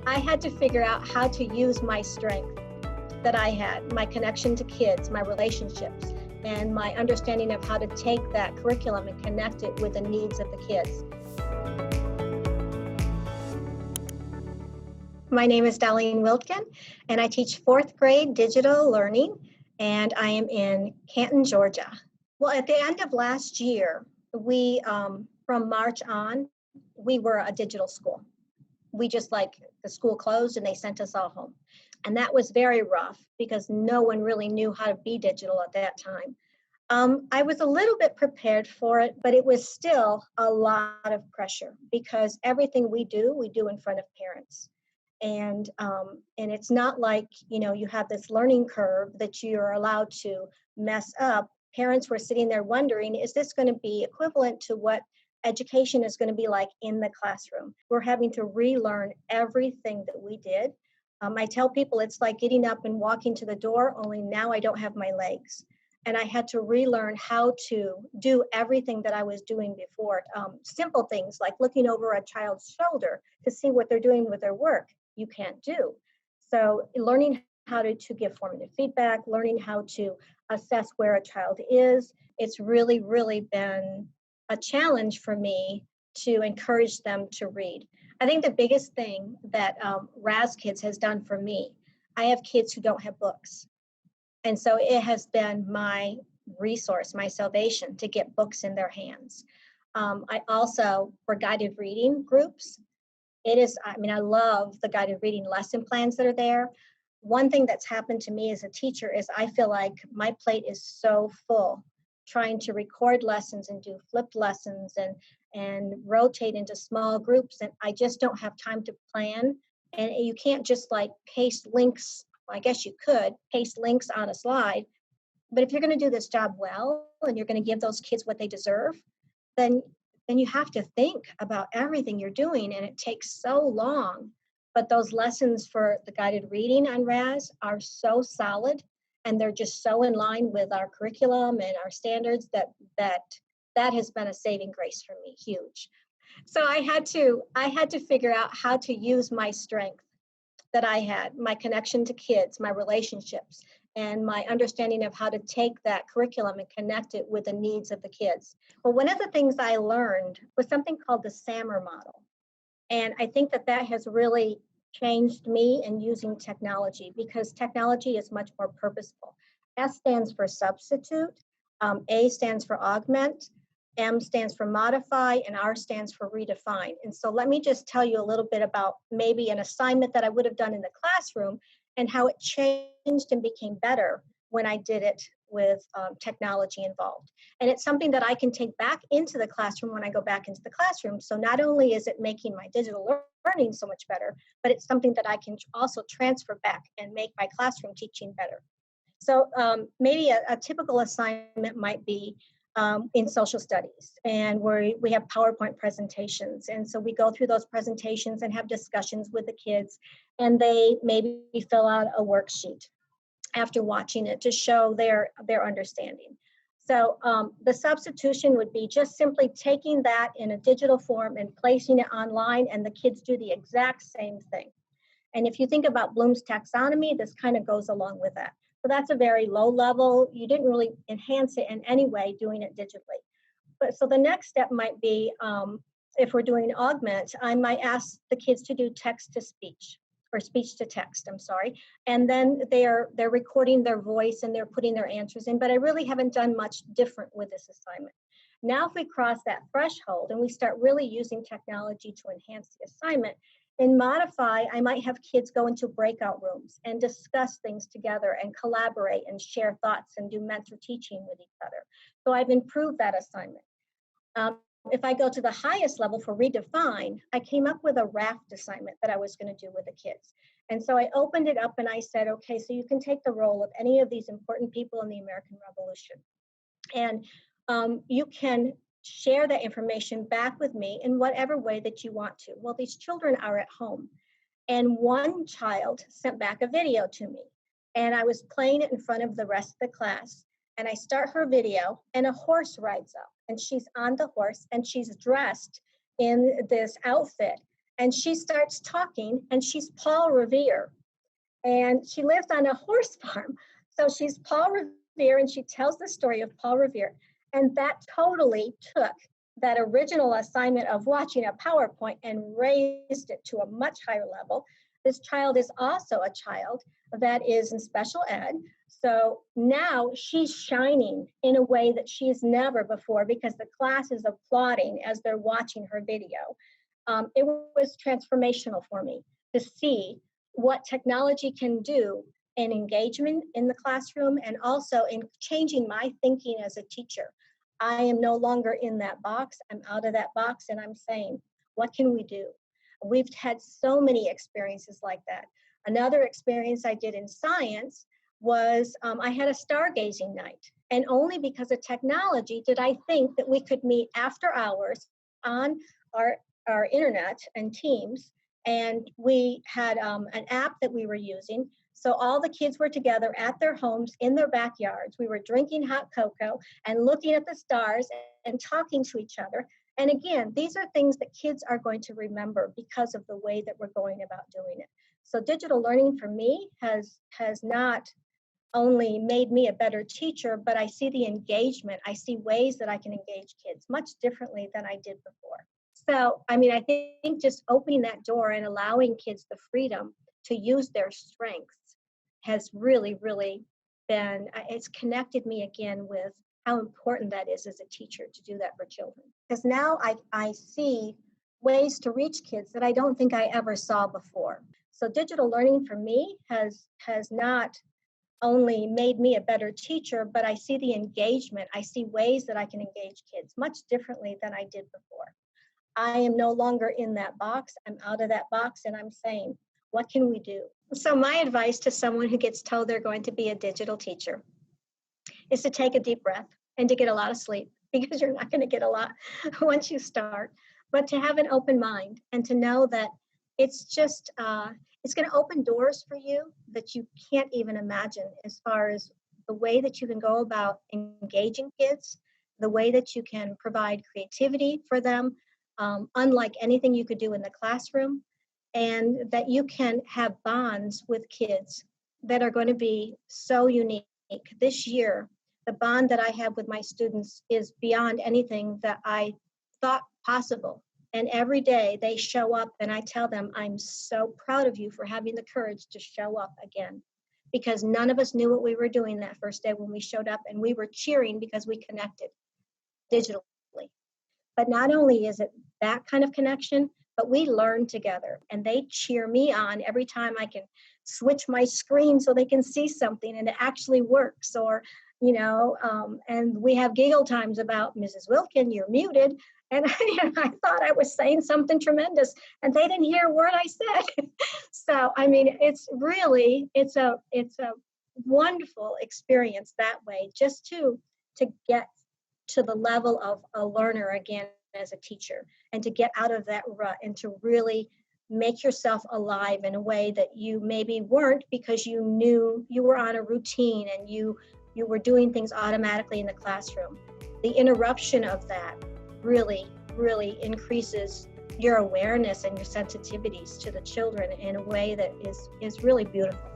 I had to figure out how to use my strength that I had, my connection to kids, my relationships, and my understanding of how to take that curriculum and connect it with the needs of the kids. My name is Dolleen Wiltgen, and I teach fourth grade digital learning, and I am in Canton, Georgia. Well, at the end of last year, from March on, we were a digital school. We just the school closed and they sent us all home. And that was very rough because no one really knew how to be digital at that time. I was a little bit prepared for it, but it was still a lot of pressure because everything we do in front of parents. And it's not like, you have this learning curve that you're allowed to mess up. Parents were sitting there wondering, is this going to be equivalent to what education is going to be like in the classroom? We're having to relearn everything that we did. I tell people it's like getting up and walking to the door, only now I don't have my legs. And I had to relearn how to do everything that I was doing before. Simple things like looking over a child's shoulder to see what they're doing with their work, you can't do. So learning how to give formative feedback, learning how to assess where a child is, it's really, really been a challenge for me to encourage them to read. I think the biggest thing that Raz Kids has done for me, I have kids who don't have books. And so it has been my resource, my salvation to get books in their hands. I also, for guided reading groups, I love the guided reading lesson plans that are there. One thing that's happened to me as a teacher is I feel like my plate is so full trying to record lessons and do flipped lessons and rotate into small groups. And I just don't have time to plan. And you can't just paste links. Well, I guess you could paste links on a slide. But if you're going to do this job well, and you're going to give those kids what they deserve, then you have to think about everything you're doing. And it takes so long. But those lessons for the guided reading on Raz are so solid. And they're just so in line with our curriculum and our standards that has been a saving grace for me, huge. So I had to figure out how to use my strength that I had, my connection to kids, my relationships, and my understanding of how to take that curriculum and connect it with the needs of the kids. Well, one of the things I learned was something called the SAMR model. And I think that has really changed me in using technology because technology is much more purposeful. S stands for substitute, A stands for augment, M stands for modify, and R stands for redefine. And so let me just tell you a little bit about maybe an assignment that I would have done in the classroom and how it changed and became better when I did it with technology involved. And it's something that I can take back into the classroom when I go back into the classroom. So not only is it making my digital learning so much better, but it's something that I can also transfer back and make my classroom teaching better. So maybe a typical assignment might be in social studies, and we have PowerPoint presentations. And so we go through those presentations and have discussions with the kids, and they maybe fill out a worksheet after watching it to show their understanding. So the substitution would be just simply taking that in a digital form and placing it online, and the kids do the exact same thing. And if you think about Bloom's taxonomy, this kind of goes along with that. So that's a very low level. You didn't really enhance it in any way doing it digitally. But so the next step might be, if we're doing augment, I might ask the kids to do text to speech, or speech to text, I'm sorry. And then they're recording their voice and they're putting their answers in, but I really haven't done much different with this assignment. Now, if we cross that threshold and we start really using technology to enhance the assignment, in Modify, I might have kids go into breakout rooms and discuss things together and collaborate and share thoughts and do mentor teaching with each other. So I've improved that assignment. If I go to the highest level for Redefine, I came up with a raft assignment that I was going to do with the kids. And so I opened it up and I said, okay, so you can take the role of any of these important people in the American Revolution. And you can share that information back with me in whatever way that you want to. Well, these children are at home. And one child sent back a video to me. And I was playing it in front of the rest of the class. And I start her video and a horse rides up. And she's on the horse and she's dressed in this outfit. and she starts talking, and she's Paul Revere, and she lives on a horse farm. So she's Paul Revere, and she tells the story of Paul Revere. And that totally took that original assignment of watching a PowerPoint and raised it to a much higher level. This child is also a child that is in special ed. So now she's shining in a way that she's never before, because the class is applauding as they're watching her video. It was transformational for me to see what technology can do in engagement in the classroom, and also in changing my thinking as a teacher. I am no longer in that box. I'm out of that box, and I'm saying, what can we do? We've had so many experiences like that. Another experience I did in science was I had a stargazing night. And only because of technology did I think that we could meet after hours on our internet and Teams. And we had an app that we were using. So all the kids were together at their homes in their backyards. We were drinking hot cocoa and looking at the stars and talking to each other. And again, these are things that kids are going to remember because of the way that we're going about doing it. So digital learning for me has not only made me a better teacher, but I see the engagement. I see ways that I can engage kids much differently than I did before. So, I mean, I think just opening that door and allowing kids the freedom to use their strengths has really, really been, it's connected me again with how important that is as a teacher to do that for children. Because now I see ways to reach kids that I don't think I ever saw before. So digital learning for me has not only made me a better teacher, but I see the engagement. I see ways that I can engage kids much differently than I did before. I am no longer in that box. I'm out of that box, and I'm saying, what can we do? So my advice to someone who gets told they're going to be a digital teacher is to take a deep breath and to get a lot of sleep, because you're not going to get a lot once you start, but to have an open mind and to know that it's just, it's going to open doors for you that you can't even imagine, as far as the way that you can go about engaging kids, the way that you can provide creativity for them, unlike anything you could do in the classroom, and that you can have bonds with kids that are going to be so unique. This year, the bond that I have with my students is beyond anything that I thought possible. And every day they show up, and I tell them, I'm so proud of you for having the courage to show up again. Because none of us knew what we were doing that first day when we showed up, and we were cheering because we connected digitally. But not only is it that kind of connection, but we learn together, and they cheer me on every time I can switch my screen so they can see something and it actually works. Or, and we have giggle times about, Mrs. Wiltgen, you're muted. And I thought I was saying something tremendous, and they didn't hear a word I said. So, I mean, it's a wonderful experience that way, just to get to the level of a learner again as a teacher, and to get out of that rut and to really make yourself alive in a way that you maybe weren't, because you knew you were on a routine and you were doing things automatically in the classroom. The interruption of that really, really increases your awareness and your sensitivities to the children in a way that is really beautiful.